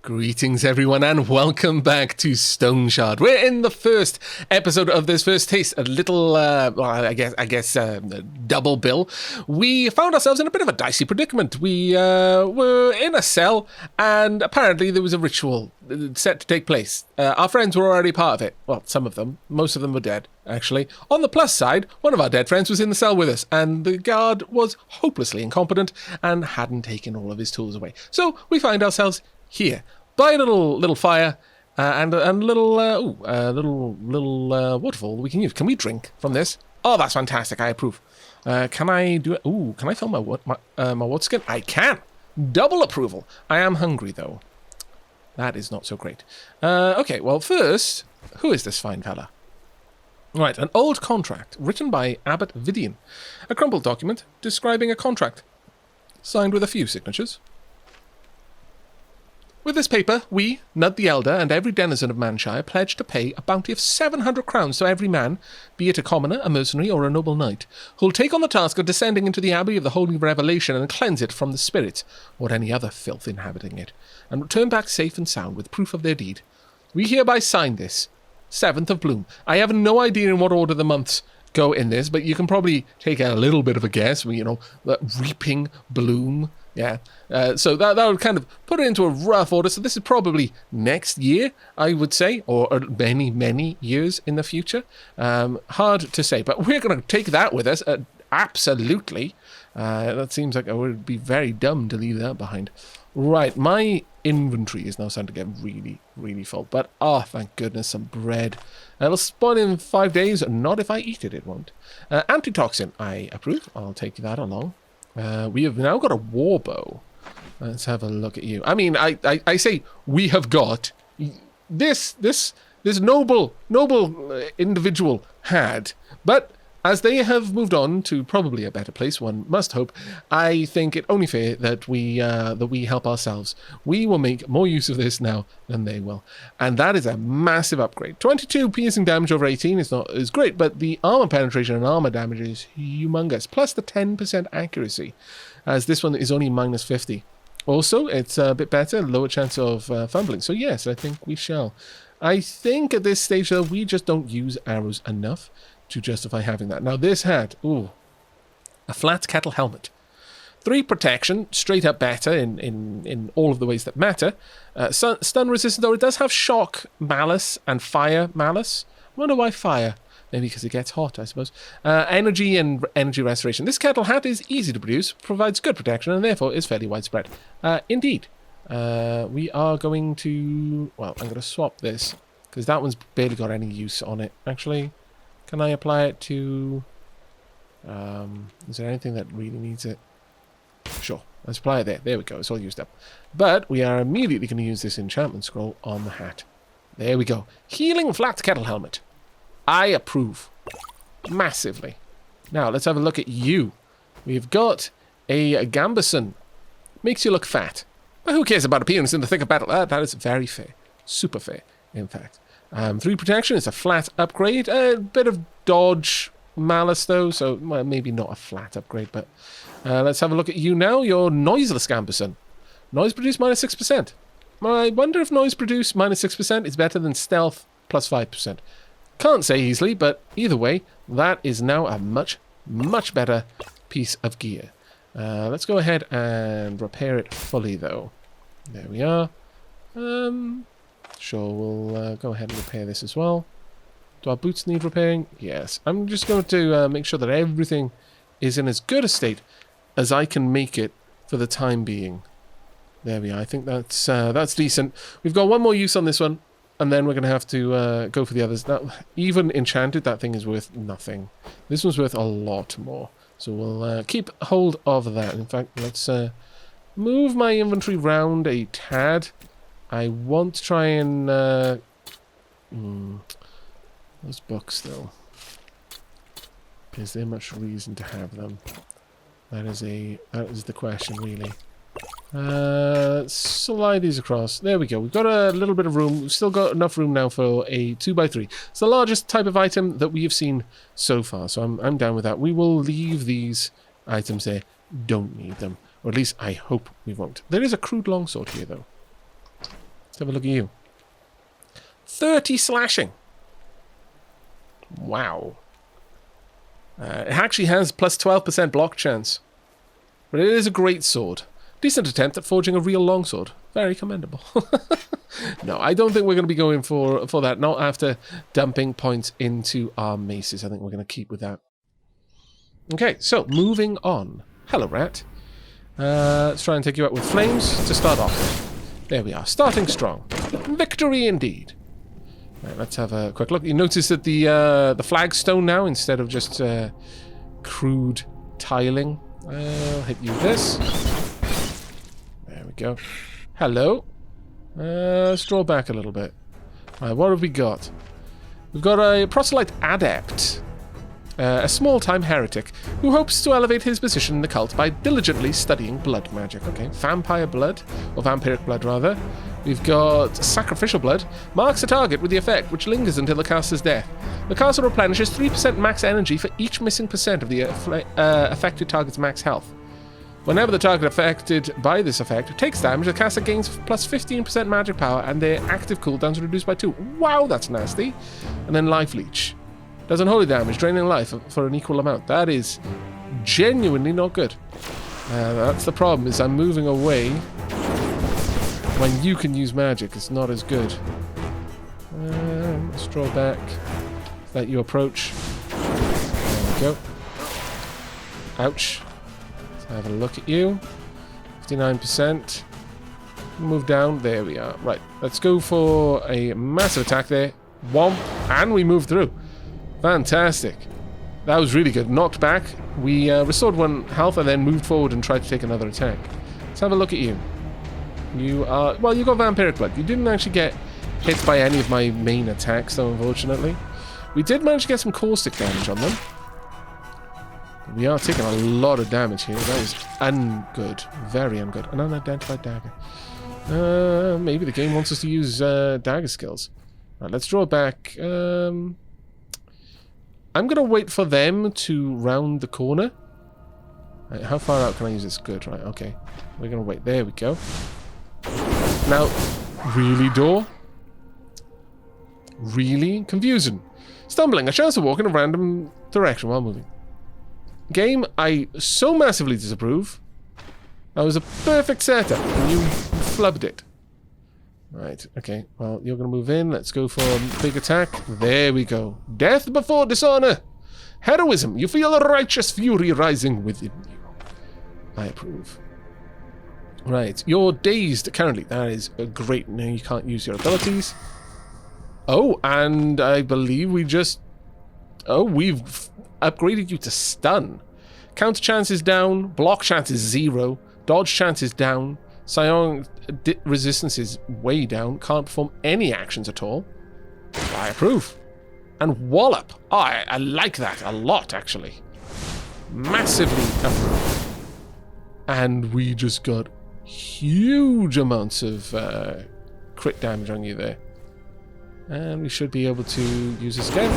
Greetings, everyone, and welcome back to Stoneshard. We're in the first episode of this first taste, a little, double bill. We found ourselves in a bit of a dicey predicament. We were in a cell, and apparently there was a ritual set to take place. Our friends were already part of it. Well, some of them. Most of them were dead, actually. On the plus side, one of our dead friends was in the cell with us, and the guard was hopelessly incompetent and hadn't taken all of his tools away. So we find ourselves here by a little fire and a little waterfall we can use. Can we drink from this? Oh, that's fantastic! I approve. Can I do it? Ooh, can I fill my water skin? I can. Double approval. I am hungry though. That is not so great. Okay, well first, who is this fine fella? Right, an old contract written by Abbot Vidian, a crumpled document describing a contract signed with a few signatures. With this paper, we, Nud the Elder, and every denizen of Manshire pledge to pay a bounty of 700 crowns to every man, be it a commoner, a mercenary, or a noble knight, who'll take on the task of descending into the Abbey of the Holy Revelation and cleanse it from the spirits, or any other filth inhabiting it, and return back safe and sound with proof of their deed. We hereby sign this, 7th of Bloom. I have no idea in what order the months go in this, but you can probably take a little bit of a guess, the reaping bloom. Yeah, so that would kind of put it into a rough order. So this is probably next year, I would say, or many, many years in the future. Hard to say, but we're going to take that with us. Absolutely. That seems like it would be very dumb to leave that behind. Right, my inventory is now starting to get really, really full. But, thank goodness, some bread. It'll spawn in 5 days. Not if I eat it, it won't. Antitoxin, I approve. I'll take that along. We have now got a war bow. Let's have a look at you. I mean, I say we have got this noble individual had, but as they have moved on to probably a better place, one must hope, I think it only fair that we help ourselves. We will make more use of this now than they will, and that is a massive upgrade. 22 piercing damage over 18 is great, but the armor penetration and armor damage is humongous. Plus the 10% accuracy, as this one is only minus 50. Also, it's a bit better, lower chance of fumbling. So yes, I think we shall. I think at this stage though, we just don't use arrows enough to justify having that. Now this hat, a flat kettle helmet. 3 protection, straight up better in all of the ways that matter. Stun resistant, though it does have shock malice and fire malice. I wonder why fire. Maybe because it gets hot, I suppose. Energy and energy restoration. This kettle hat is easy to produce, provides good protection, and therefore is fairly widespread. Indeed. We are going to... Well, I'm going to swap this, because that one's barely got any use on it. Actually, can I apply it to... is there anything that really needs it? Sure, let's apply it there. There we go, it's all used up. But we are immediately going to use this enchantment scroll on the hat. There we go. Healing flat kettle helmet. I approve. Massively. Now, let's have a look at you. We've got a Gambison. Makes you look fat. But who cares about appearance in the thick of battle? That is very fair. Super fair, in fact. 3 protection is a flat upgrade. A bit of dodge malice, though, so well, maybe not a flat upgrade, but let's have a look at you now. You're noiseless Gambison. Noise produce minus 6%. I wonder if noise produce minus 6% is better than stealth plus 5%. Can't say easily, but either way, that is now a much, much better piece of gear. Let's go ahead and repair it fully, though. There we are. Sure, we'll go ahead and repair this as well. Do our boots need repairing? Yes. I'm just going to make sure that everything is in as good a state as I can make it for the time being. There we are. I think that's decent. We've got one more use on this one, and then we're going to have to go for the others. Even enchanted, that thing is worth nothing. This one's worth a lot more. So we'll keep hold of that. In fact, let's move my inventory round a tad. I want to try and... those books, though. Is there much reason to have them? That is the question, really. Let's slide these across. There we go. We've got a little bit of room. We've still got enough room now for a 2x3. It's the largest type of item that we have seen so far, so I'm down with that. We will leave these items there. Don't need them. Or at least I hope we won't. There is a crude longsword here, though. have a look at you. 30 slashing. Wow. It actually has plus 12% block chance. But it is a great sword. Decent attempt at forging a real longsword. Very commendable. No, I don't think we're going to be going for that. Not after dumping points into our maces. I think we're going to keep with that. Okay, so moving on. Hello, rat. Let's try and take you out with flames to start off. There we are. Starting strong. Victory indeed. Right, let's have a quick look. You notice that the flagstone now, instead of just crude tiling. I'll hit you with this. There we go. Hello. Let's draw back a little bit. Right, what have we got? We've got a proselyte adept. A small-time heretic who hopes to elevate his position in the cult by diligently studying blood magic. Okay, vampire blood, or vampiric blood rather. We've got sacrificial blood. Marks a target with the effect, which lingers until the caster's death. The caster replenishes 3% max energy for each missing percent of the affected target's max health. Whenever the target affected by this effect takes damage, the caster gains plus 15% magic power and their active cooldowns are reduced by 2. Wow, that's nasty. And then life leech. Does unholy damage, draining life for an equal amount. That is genuinely not good. That's the problem, is I'm moving away when you can use magic. It's not as good. Let's draw back. Let you approach. There we go. Ouch. Let's have a look at you. 59%. Move down. There we are. Right. Let's go for a massive attack there. Womp. And we move through. Fantastic. That was really good. Knocked back. We restored 1 health and then moved forward and tried to take another attack. Let's have a look at you. You are... Well, you got vampiric blood. You didn't actually get hit by any of my main attacks, though, unfortunately. We did manage to get some caustic damage on them. We are taking a lot of damage here. That is ungood. Very ungood. An unidentified dagger. Maybe the game wants us to use dagger skills. Right, let's draw back. I'm going to wait for them to round the corner. Right, how far out can I use this? Good, right, okay. We're going to wait. There we go. Now, really, door? Really? Confusing. Stumbling. A chance to walk in a random direction while moving. Game I so massively disapprove. That was a perfect setup, and you flubbed it. Right, okay. Well, you're going to move in. Let's go for a big attack. There we go. Death before dishonor. Heroism. You feel a righteous fury rising within you. I approve. Right, you're dazed currently. That is great. Now you can't use your abilities. Oh, and I believe we just... Oh, we've upgraded you to stun. Counter chance is down. Block chance is 0. Dodge chance is down. Psionic resistance is way down. Can't perform any actions at all. I approve. And wallop. Oh, I like that a lot, actually. Massively approve. And we just got huge amounts of crit damage on you there. And we should be able to use this again.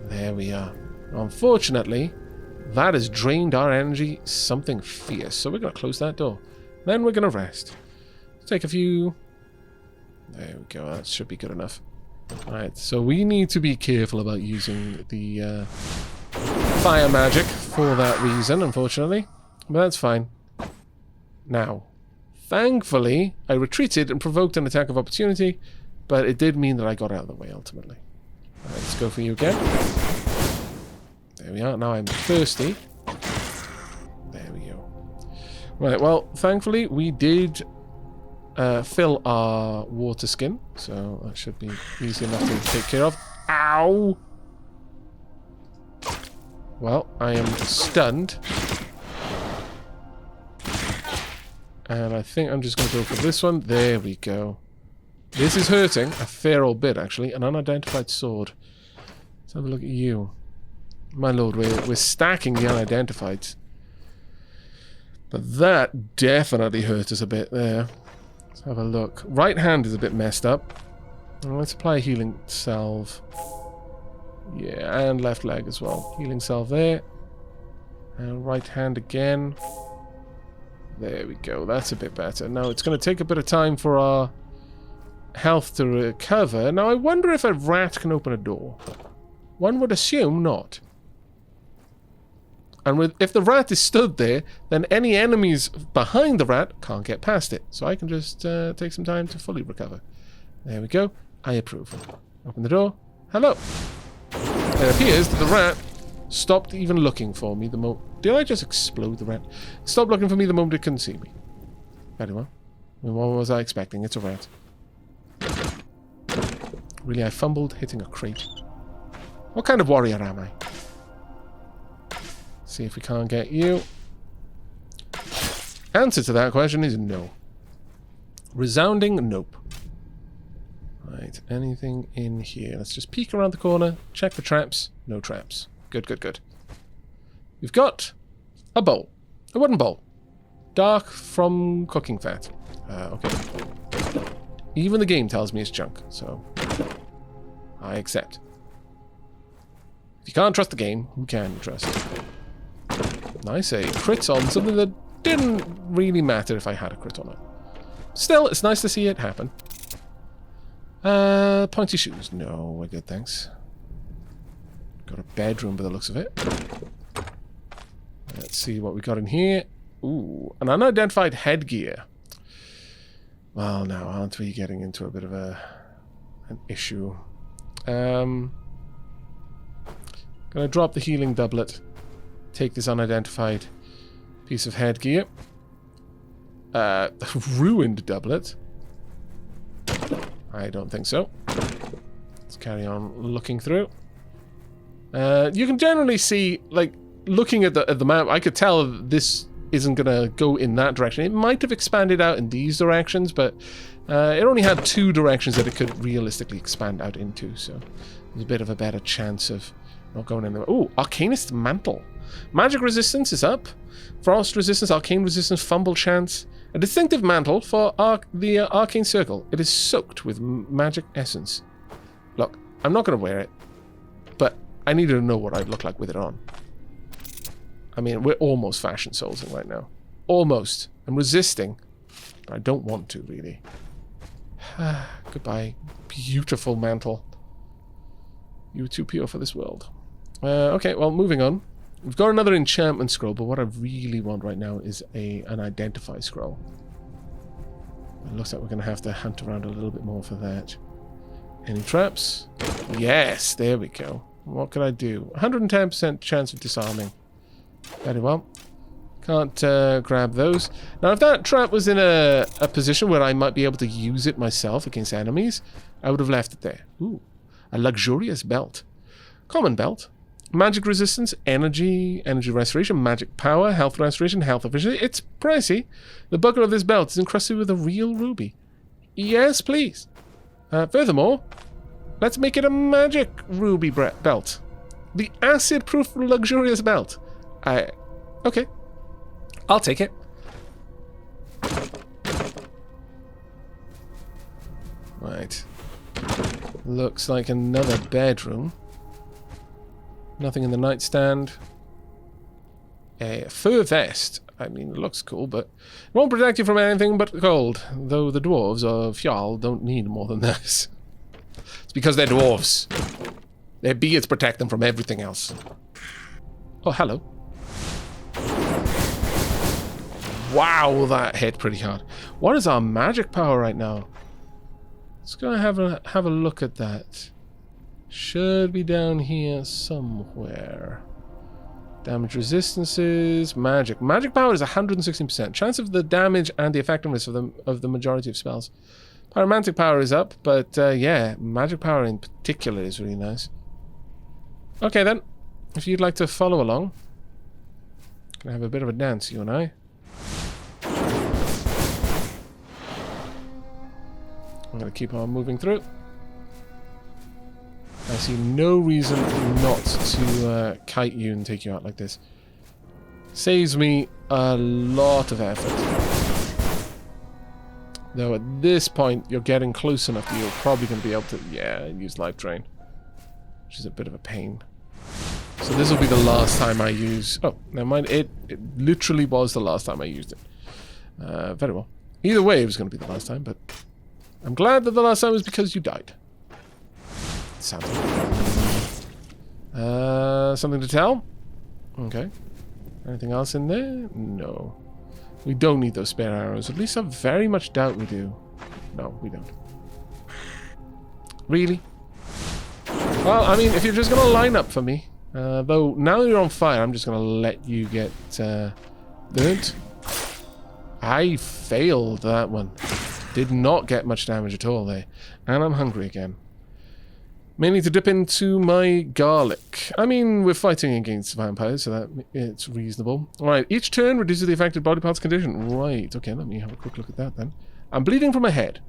There we are. Unfortunately, that has drained our energy something fierce. So we're going to close that door. Then we're going to rest. Take a few... There we go. That should be good enough. Alright, so we need to be careful about using the fire magic for that reason, unfortunately. But that's fine. Now, thankfully, I retreated and provoked an attack of opportunity, but it did mean that I got out of the way, ultimately. Alright, let's go for you again. There we are. Now I'm thirsty. There we go. Right, well, thankfully, we did fill our water skin, so that should be easy enough to take care of. Ow! Well, I am stunned. And I think I'm just going to go for this one. There we go. This is hurting a fair old bit, actually. An unidentified sword. Let's have a look at you. My lord, we're stacking the unidentifieds. But that definitely hurt us a bit there. Let's have a look. Right hand is a bit messed up. Let's apply a healing salve. Yeah, and left leg as well. Healing salve there. And right hand again. There we go. That's a bit better. Now, it's going to take a bit of time for our health to recover. Now, I wonder if a rat can open a door. One would assume not. And if the rat is stood there, then any enemies behind the rat can't get past it. So I can just take some time to fully recover. There we go. I approve. Open the door. Hello. It appears that the rat stopped even looking for me the moment... Did I just explode the rat? Stopped looking for me the moment it couldn't see me. Very well. I mean, what was I expecting? It's a rat. Really, I fumbled hitting a crate. What kind of warrior am I? See if we can't get you. Answer to that question is no. Resounding nope. Right, anything in here? Let's just peek around the corner, check for traps. No traps. Good, good, good. We've got a bowl. A wooden bowl. Dark from cooking fat. Okay. Even the game tells me it's junk, so I accept. If you can't trust the game, who can you trust? Nice, a crit on something that didn't really matter if I had a crit on it. Still, it's nice to see it happen. Pointy shoes. No, we're good, thanks. Got a bedroom by the looks of it. Let's see what we got in here. Ooh, an unidentified headgear. Well, now, aren't we getting into a bit of an issue? Gonna drop the healing doublet. Take this unidentified piece of headgear. Ruined doublet. I don't think so. Let's carry on looking through. You can generally see, like, looking at the map, I could tell this isn't going to go in that direction. It might have expanded out in these directions, but it only had 2 directions that it could realistically expand out into, so there's a bit of a better chance of not going anywhere. Ooh, Arcanist Mantle. Magic resistance is up. Frost resistance, arcane resistance, fumble chance. A distinctive mantle for the arcane circle. It is soaked with magic essence. Look, I'm not going to wear it, but I need to know what I'd look like with it on. I mean, we're almost fashion soulsing right now. Almost. I'm resisting, but I don't want to, really. Goodbye, beautiful mantle. You were too pure for this world. Okay, well, moving on. We've got another enchantment scroll, but what I really want right now is an identify scroll. It looks like we're going to hunt around a little bit more for that. Any traps? Yes, there we go. What could I do? 110% chance of disarming. Very well. Can't grab those. Now, if that trap was in a position where I might be able to use it myself against enemies, I would have left it there. Ooh, a luxurious belt. Common belt. Magic resistance, energy restoration, magic power, health restoration, health efficiency. It's pricey. The buckle of this belt is encrusted with a real ruby. Yes, please. Furthermore, let's make it a magic ruby belt. The acid-proof luxurious belt. Okay. I'll take it. Right. Looks like another bedroom. Nothing in the nightstand. A fur vest. I mean, it looks cool, but it won't protect you from anything but cold. Though the dwarves of Fjall don't need more than this. It's because they're dwarves. Their beards protect them from everything else. Oh, hello. Wow, that hit pretty hard. What is our magic power right now? Let's go have a look at that. Should be down here somewhere. Damage resistances, magic. Magic power is 116%. Chance of the damage and the effectiveness of the majority of spells. Pyromantic power is up, but yeah, magic power in particular is really nice. Okay then, if you'd like to follow along. Gonna have a bit of a dance, you and I. I'm gonna keep on moving through. I see no reason not to kite you and take you out like this. Saves me a lot of effort. Though at this point, you're getting close enough that you're probably going to be able to, yeah, use Life Drain. Which is a bit of a pain. So this will be the last time I use... Oh, never mind. It literally was the last time I used it. Very well. Either way, it was going to be the last time, but... I'm glad that the last time was because you died. Sounds like something to tell? Okay. Anything else in there? No. We don't need those spare arrows. At least I very much doubt we do. No, we don't. Really? Well, I mean, if you're just going to line up for me. Though, now you're on fire, I'm just going to let you get burnt. I failed that one. Did not get much damage at all there. And I'm hungry again. May need to dip into my garlic. I mean, we're fighting against vampires, so that it's reasonable. Alright, each turn reduces the affected body part's condition. Right, okay, let me have a quick look at that then. I'm bleeding from my head.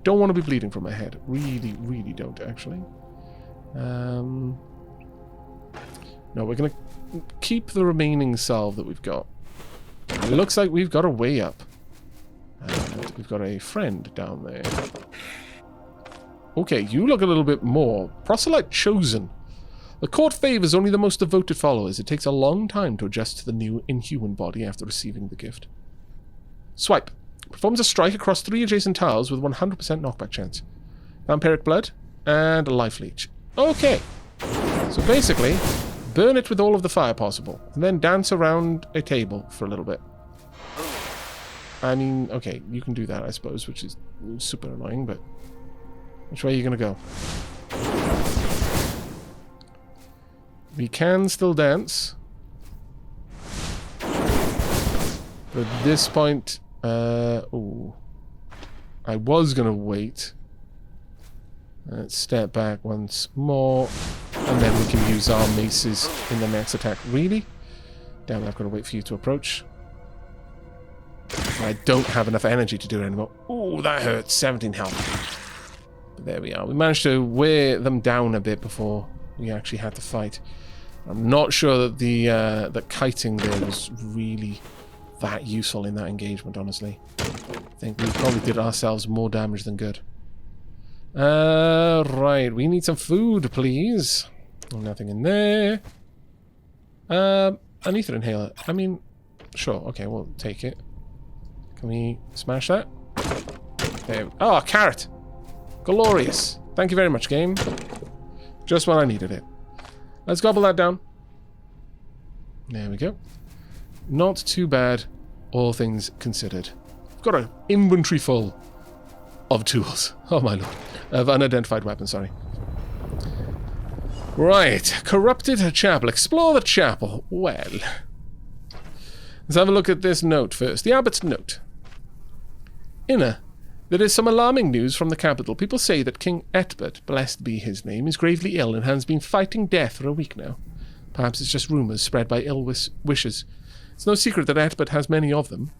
Don't want to be bleeding from my head. Really, really don't, actually. No, we're going to keep the remaining salve that we've got. It looks like we've got a way up. And we've got a friend down there. Okay, you look a little bit more. Proselyte chosen. The court favors only the most devoted followers. It takes a long time to adjust to the new inhuman body after receiving the gift. Swipe. Performs a strike across 3 adjacent tiles with 100% knockback chance. Vampiric blood and a life leech. Okay. So basically, burn it with all of the fire possible, and then dance around a table for a little bit. I mean, okay, you can do that, I suppose, which is super annoying, but which way are you going to go? We can still dance. But at this point, ooh. I was going to wait. Let's step back once more. And then we can use our maces in the next attack. Really? Damn, I've got to wait for you to approach. I don't have enough energy to do it anymore. Ooh, that hurts. 17 health. But there we are. We managed to wear them down a bit before we actually had to fight. I'm not sure that the that kiting there was really that useful in that engagement, honestly. I think we probably did ourselves more damage than good. Right. We need some food, please. Nothing in there. An ether inhaler. I mean, sure. Okay, we'll take it. Can we smash that? There. Oh, a carrot! Glorious. Thank you very much, game. Just when I needed it. Let's gobble that down. There we go. Not too bad, all things considered. I've got an inventory full of tools. Oh my lord. Of unidentified weapons, sorry. Right. Corrupted chapel. Explore the chapel. Well. Let's have a look at this note first. The abbot's note. Inner. There is some alarming news from the capital. People say that King Etbert, blessed be his name, is gravely ill and has been fighting death for a week now. Perhaps it's just rumours spread by ill wishes. It's no secret that Etbert has many of them.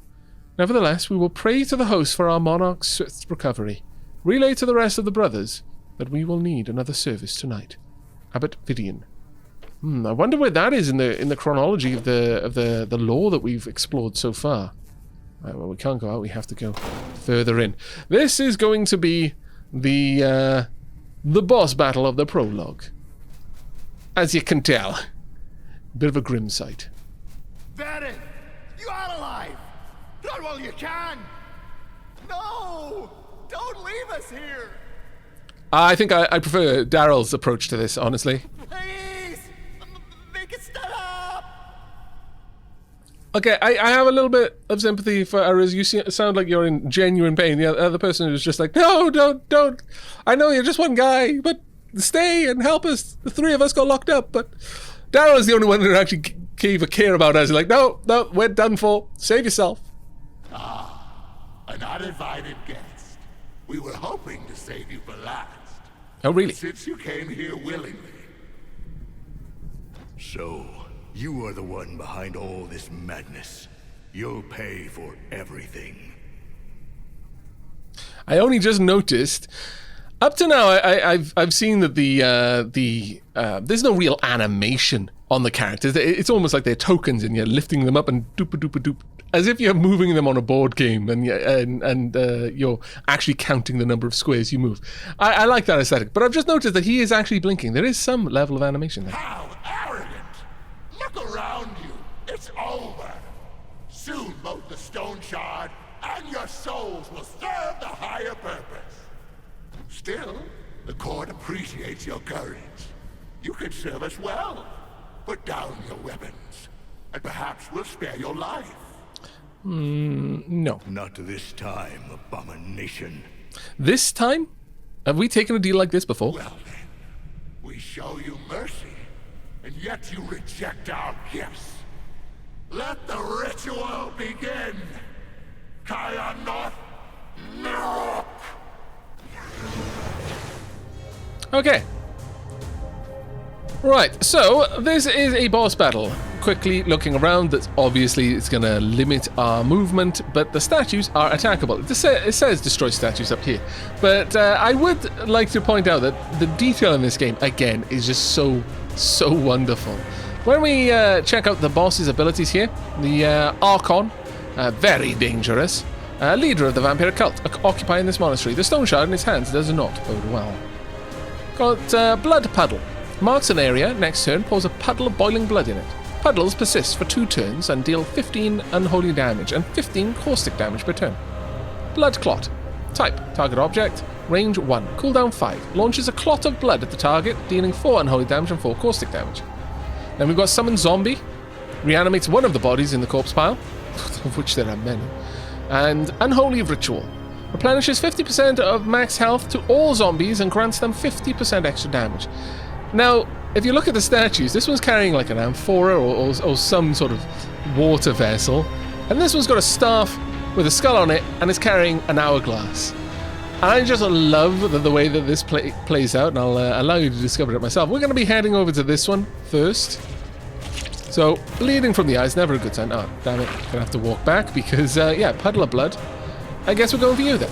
Nevertheless, we will pray to the host for our monarch's swift recovery. Relay to the rest of the brothers that we will need another service tonight. Abbot Vidian. I wonder where that is in the chronology of the lore that we've explored so far. Right, well, we can't go out. We have to go further in. This is going to be the boss battle of the prologue, as you can tell. Bit of a grim sight. Baron, you are alive. Run while you can. No, don't leave us here. I think I prefer Daryl's approach to this, honestly. Please, make it stop. Okay, I have a little bit of sympathy for Aris. You sound like you're in genuine pain. The other person is just like, no, don't. I know you're just one guy, but stay and help us. The 3 of us got locked up, but Daryl is the only one who actually gave a care about us. He's like, no, we're done for. Save yourself. An uninvited guest. We were hoping to save you for last. Oh, really? Since you came here willingly. So, you are the one behind all this madness. You'll pay for everything. I only just noticed. Up to now, I've seen that there's no real animation on the characters. It's almost like they're tokens, and you're lifting them up and doop-a-doop-a-doop, as if you're moving them on a board game, and you're actually counting the number of squares you move. I like that aesthetic, but I've just noticed that he is actually blinking. There is some level of animation there. How arrogant! Look around you. It's over. Soon both the Stoneshard and your souls will serve the higher purpose. appreciates your courage. You can serve us well. Put down your weapons, and perhaps we'll spare your life. No. Not this time, abomination. This time? Have we taken a deal like this before? Well then, we show you mercy, and yet you reject our gifts. Let the ritual begin! Kaya North, Mirror! Okay. Right, so this is a boss battle. Quickly looking around, that's obviously it's going to limit our movement, but the statues are attackable. It says destroy statues up here, but I would like to point out that the detail in this game, again, is just so wonderful. When we check out the boss's abilities here, the Archon, very dangerous, leader of the vampire cult, occupying this monastery. The Stoneshard in his hands does not bode well. Got Blood Puddle. Marks an area, next turn pours a puddle of boiling blood in it. Puddles persist for 2 turns and deal 15 unholy damage and 15 caustic damage per turn. Blood Clot. Type, target object, range 1, cooldown 5. Launches a clot of blood at the target, dealing 4 unholy damage and 4 caustic damage. Then we've got Summon Zombie. Reanimates one of the bodies in the corpse pile, of which there are many. And Unholy Ritual. Replenishes 50% of max health to all zombies and grants them 50% extra damage. Now, if you look at the statues, this one's carrying like an amphora or some sort of water vessel, and this one's got a staff with a skull on it, and it's carrying an hourglass. And I just love the way that this plays out, and I'll allow you to discover it myself. We're going to be heading over to this one first. So, bleeding from the eyes, never a good sign. Oh, damn it. Gonna have to walk back because, yeah, puddle of blood. I guess we're going for you then.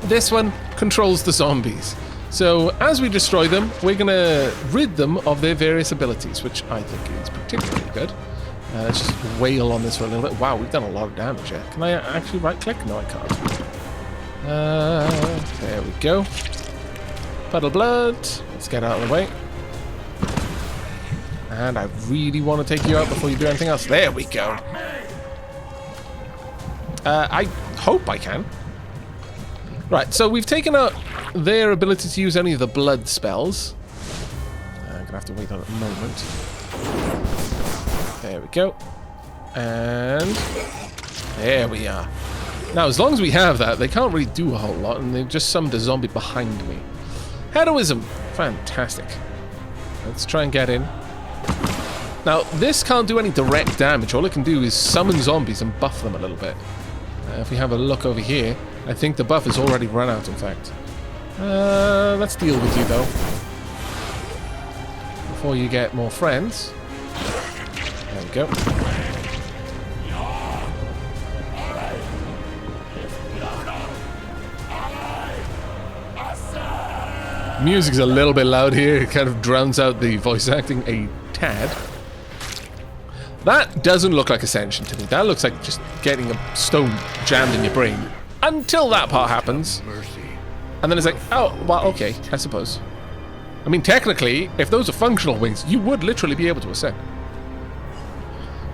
This one controls the zombies. So, as we destroy them, we're going to rid them of their various abilities, which I think is particularly good. Let's just wail on this for a little bit. Wow, we've done a lot of damage here. Can I actually right-click? No, I can't. There we go. Puddle of blood. Let's get out of the way. And I really want to take you out before you do anything else. There we go. I hope I can. Right, so we've taken out their ability to use any of the blood spells. I'm going to have to wait on a moment. There we go. And there we are. Now, as long as we have that, they can't really do a whole lot, and they've just summoned a zombie behind me. Heroism. Fantastic. Let's try and get in. Now, this can't do any direct damage. All it can do is summon zombies and buff them a little bit. If we have a look over here, I think the buff has already run out, in fact. Let's deal with you, though. Before you get more friends. There we go. Music's a little bit loud here. It kind of drowns out the voice acting a tad. That doesn't look like Ascension to me. That looks like just getting a stone jammed in your brain. Until that part happens. And then it's like, oh, well, okay, I suppose. I mean, technically, if those are functional wings, you would literally be able to ascend.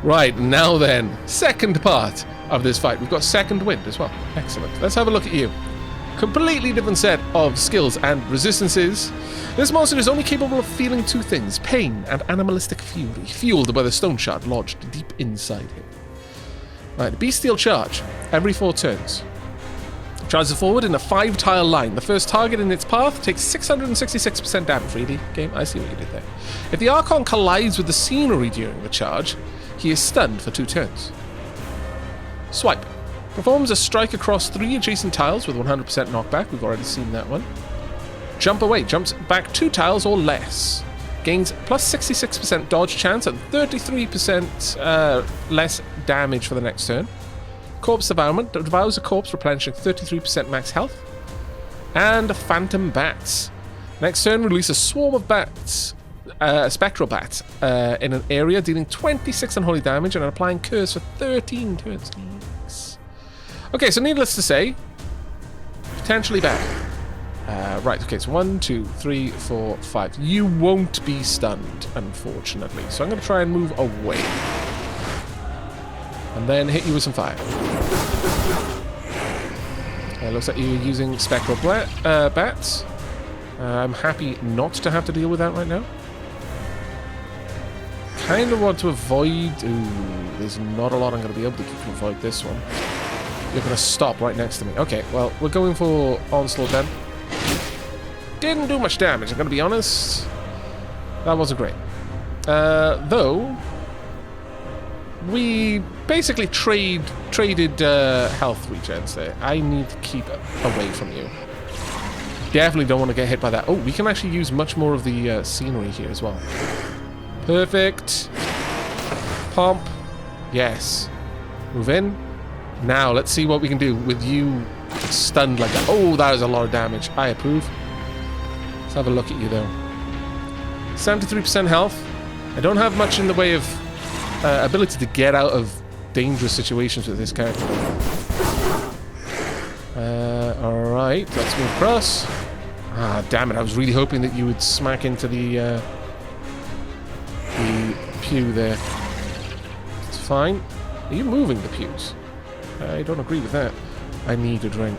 Right, now then, second part of this fight. We've got second wind as well. Excellent. Let's have a look at you. Completely different set of skills and resistances. This monster is only capable of feeling 2 things, pain and animalistic fury, fueled by the Stoneshard lodged deep inside him. Right, Bestial Charge, every 4 turns. Charges forward in a 5-tile line. The first target in its path takes 666% damage. Really, game? I see what you did there. If the Archon collides with the scenery during the charge, he is stunned for 2 turns. Swipe. Performs a strike across 3 adjacent tiles with 100% knockback. We've already seen that one. Jump away. Jumps back 2 tiles or less. Gains plus 66% dodge chance and 33% less damage for the next turn. Corpse Devourment. Devours a corpse, replenishing 33% max health. And Phantom Bats. Next turn, release a swarm of bats, spectral bats, in an area, dealing 26 unholy damage and applying curse for 13 turns. Okay, so needless to say, potentially bad. Right, okay, so 1, 2, 3, 4, 5. You won't be stunned, unfortunately. So I'm going to try and move away. And then hit you with some fire. Looks like you're using spectral bats. I'm happy not to have to deal with that right now. Kind of want to avoid... Ooh, there's not a lot I'm going to be able to avoid this one. You're going to stop right next to me. Okay, well, we're going for Onslaught then. Didn't do much damage, I'm going to be honest. That wasn't great. Though, we basically traded health regens there. I need to keep away from you. Definitely don't want to get hit by that. Oh, we can actually use much more of the scenery here as well. Perfect. Pomp. Yes. Move in. Now, let's see what we can do with you stunned like that. Oh, that is a lot of damage. I approve. Let's have a look at you, though. 73% health. I don't have much in the way of ability to get out of dangerous situations with this character. Alright, let's move across. Ah, damn it. I was really hoping that you would smack into the pew there. It's fine. Are you moving the pews? I don't agree with that. I need a drink.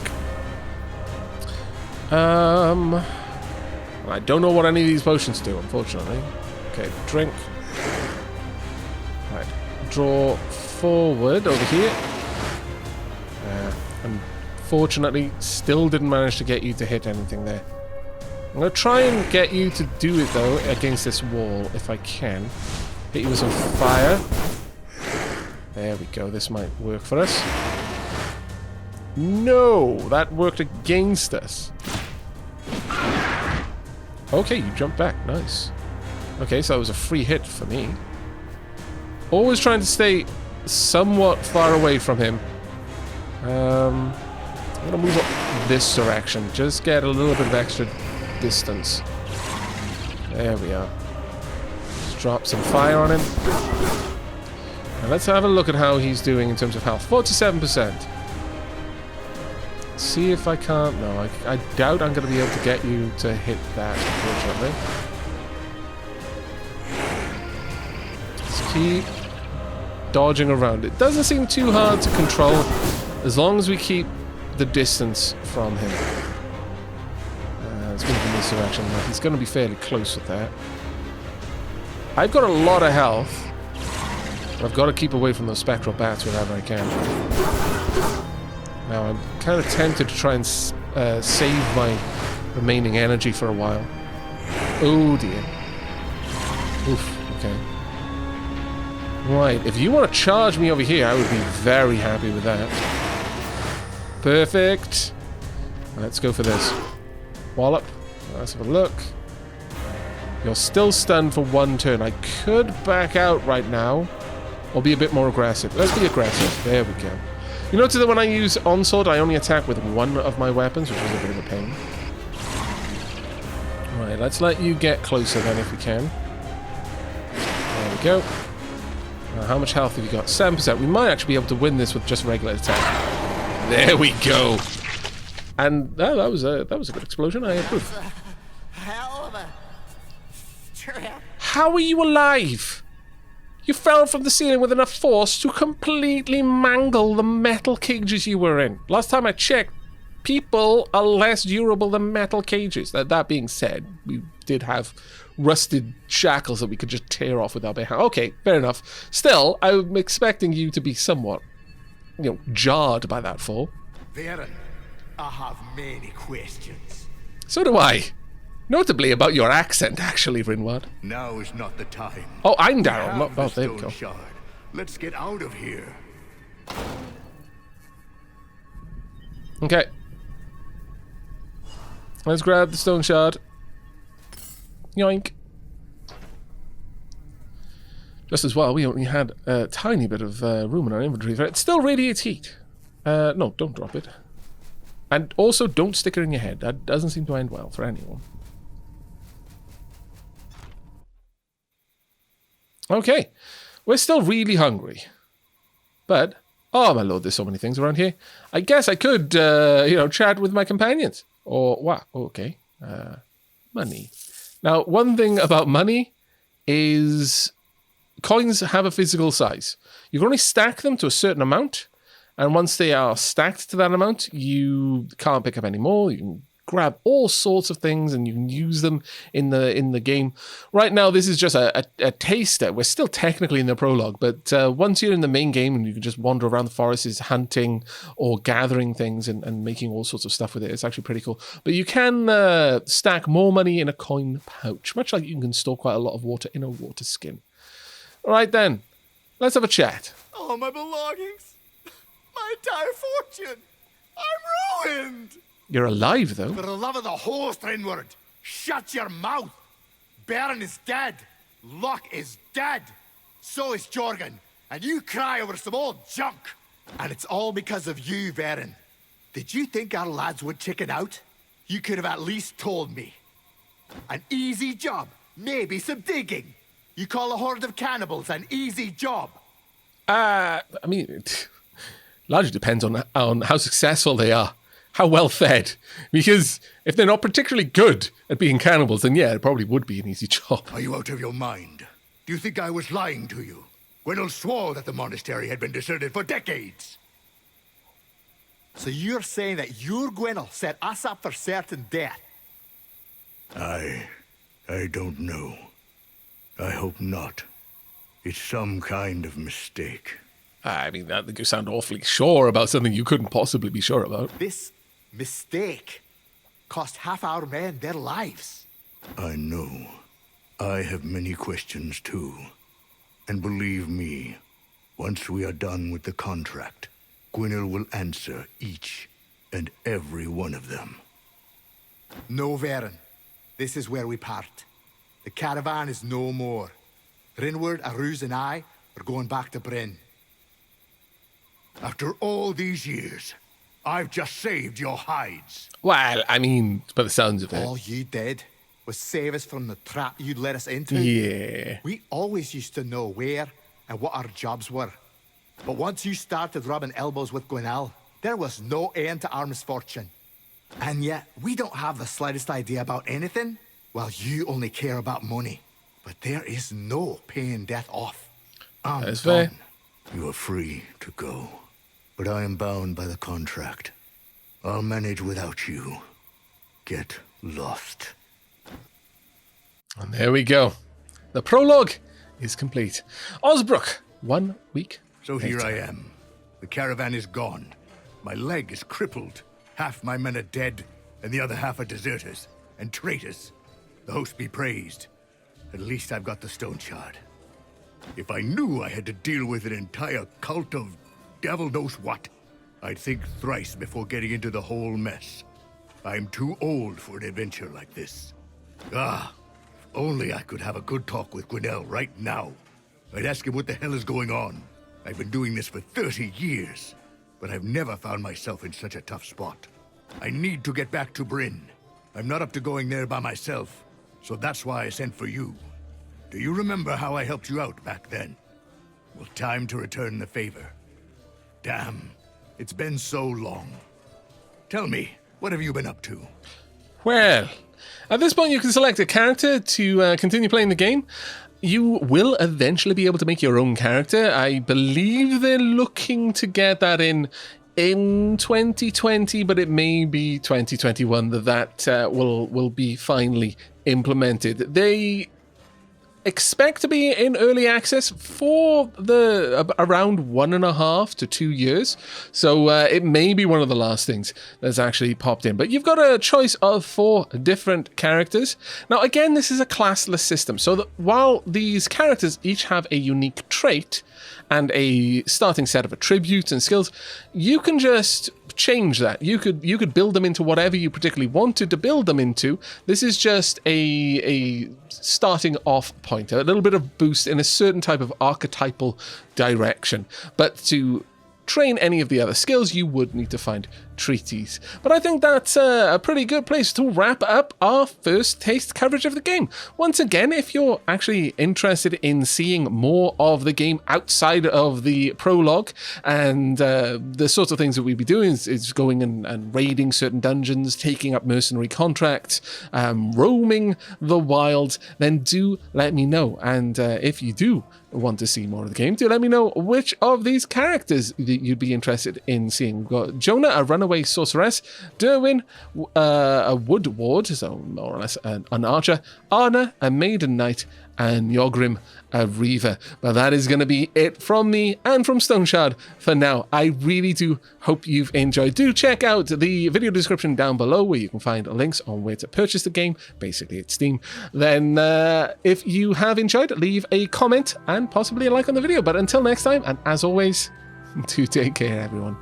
I don't know what any of these potions do, unfortunately. Okay, drink. Right. Draw forward over here. Unfortunately, still didn't manage to get you to hit anything there. I'm going to try and get you to do it, though, against this wall, if I can. Hit you with some fire. There we go. This might work for us. No! That worked against us. Okay, you jumped back. Nice. Okay, so that was a free hit for me. Always trying to stay somewhat far away from him. I'm going to move up this direction. Just get a little bit of extra distance. There we are. Just drop some fire on him. Now let's have a look at how he's doing in terms of health. 47%. See if I can't... No, I doubt I'm going to be able to get you to hit that, unfortunately. Let's keep dodging around. It doesn't seem too hard to control as long as we keep the distance from him. Let's move in this direction. He's going to be fairly close with that. I've got a lot of health. I've got to keep away from those spectral bats whenever I can. Now, I'm kind of tempted to try and save my remaining energy for a while. Oh, dear. Oof, okay. Right, if you want to charge me over here, I would be very happy with that. Perfect. Let's go for this. Wallop. Let's have a look. You're still stunned for one turn. I could back out right now, or be a bit more aggressive. Let's be aggressive. There we go. You notice that when I use Onslaught, I only attack with one of my weapons, which is a bit of a pain. Right, let's let you get closer then if we can. There we go. How much health have you got? 7%. We might actually be able to win this with just regular attack. There we go. And that was a good explosion. I approve. Hell of a trap. How are you alive? You fell from the ceiling with enough force to completely mangle the metal cages you were in. Last time I checked, people are less durable than metal cages. That being said, we did have rusted shackles that we could just tear off with our bare hand. Okay, fair enough. Still, I'm expecting you to be somewhat, jarred by that fall. Varen, I have many questions. So do I. Notably about your accent, actually, Rinward. Now is not the time. Oh, I'm Daryl. Have There we go. Stoneshard. Let's get out of here. Okay. Let's grab the Stoneshard. Yoink. Just as well, we only had a tiny bit of room in our inventory. It still radiates heat. No, don't drop it. And also, don't stick it in your head. That doesn't seem to end well for anyone. Okay. We're still really hungry. But, oh my lord, there's so many things around here. I guess I could, chat with my companions. Or, what? Okay. Money. Now, one thing about money is coins have a physical size. You can only stack them to a certain amount. And once they are stacked to that amount, you can't pick up any more. You can grab all sorts of things and you can use them in the game. Right now, this is just a taster. We're still technically in the prologue, but once you're in the main game and you can just wander around the forests hunting or gathering things and making all sorts of stuff with it, it's actually pretty cool. But you can stack more money in a coin pouch, much like you can store quite a lot of water in a water skin. All right, then. Let's have a chat. All my belongings. My entire fortune. I'm ruined. You're alive, though. For the love of the host, Rinward, shut your mouth. Baron is dead. Locke is dead. So is Jorgen. And you cry over some old junk. And it's all because of you, Baron. Did you think our lads would chicken out? You could have at least told me. An easy job. Maybe some digging. You call a horde of cannibals an easy job? I mean, it largely depends on how successful they are, how well fed. Because if they're not particularly good at being cannibals, then yeah, it probably would be an easy job. Are you out of your mind? Do you think I was lying to you? Gwynel swore that the monastery had been deserted for decades. So you're saying that your Gwynel set us up for certain death? I don't know. I hope not. It's some kind of mistake. I mean, I think you sound awfully sure about something you couldn't possibly be sure about. This mistake cost half our men their lives. I know. I have many questions too. And believe me, once we are done with the contract, Gwynel will answer each and every one of them. No, Varen. This is where we part. The caravan is no more. Rinward, Aruz, and I are going back to Bryn. After all these years, I've just saved your hides. Well, I mean, by the sounds of it. All you did was save us from the trap you'd let us into. Yeah. We always used to know where and what our jobs were. But once you started rubbing elbows with Gwynel, there was no end to our misfortune. And yet, we don't have the slightest idea about anything. Well, you only care about money. But there is no paying death off. I'm That's done. fair. You are free to go. But I am bound by the contract. I'll manage without you. Get lost. And there we go. The prologue is complete. Osbrook, 1 week. So here later. I am. The caravan is gone. My leg is crippled. Half my men are dead, and the other half are deserters and traitors. The host be praised. At least I've got the Stoneshard. If I knew I had to deal with an entire cult of devil knows what, I'd think thrice before getting into the whole mess. I'm too old for an adventure like this. If only I could have a good talk with Gwynel right now. I'd ask him what the hell is going on. I've been doing this for 30 years, but I've never found myself in such a tough spot. I need to get back to Bryn. I'm not up to going there by myself, so that's why I sent for you. Do you remember how I helped you out back then? Well, time to return the favor. Damn, it's been so long. Tell me, what have you been up to? Well, at this point you can select a character to continue playing the game. You will eventually be able to make your own character. I believe they're looking to get that in 2020, but it may be 2021 that will be finally implemented. They expect to be in early access for around 1.5 to 2 years, so it may be one of the last things that's actually popped in. But you've got a choice of 4 different characters. Now again, this is a classless system, so that while these characters each have a unique trait and a starting set of attributes and skills, you can just change that. You could build them into whatever you particularly wanted to build them into. This is just a starting off point, a little bit of boost in a certain type of archetypal direction. But to train any of the other skills, you would need to find treaties. But I think that's a pretty good place to wrap up our first taste coverage of the game. Once again, if you're actually interested in seeing more of the game outside of the prologue and the sorts of things that we'd be doing is going and raiding certain dungeons, taking up mercenary contracts, roaming the wilds, then do let me know. And if you do want to see more of the game, do let me know which of these characters that you'd be interested in seeing. We've got Jonah, a runaway runaway sorceress, Derwin, a wood ward, so more or less an archer, Arna, a maiden knight, and Yogrim, a reaver. But that is going to be it from me and from Stoneshard for now. I really do hope you've enjoyed. Do check out the video description down below where you can find links on where to purchase the game. Basically, it's Steam. Then, if you have enjoyed, leave a comment and possibly a like on the video. But until next time, and as always, do take care, everyone.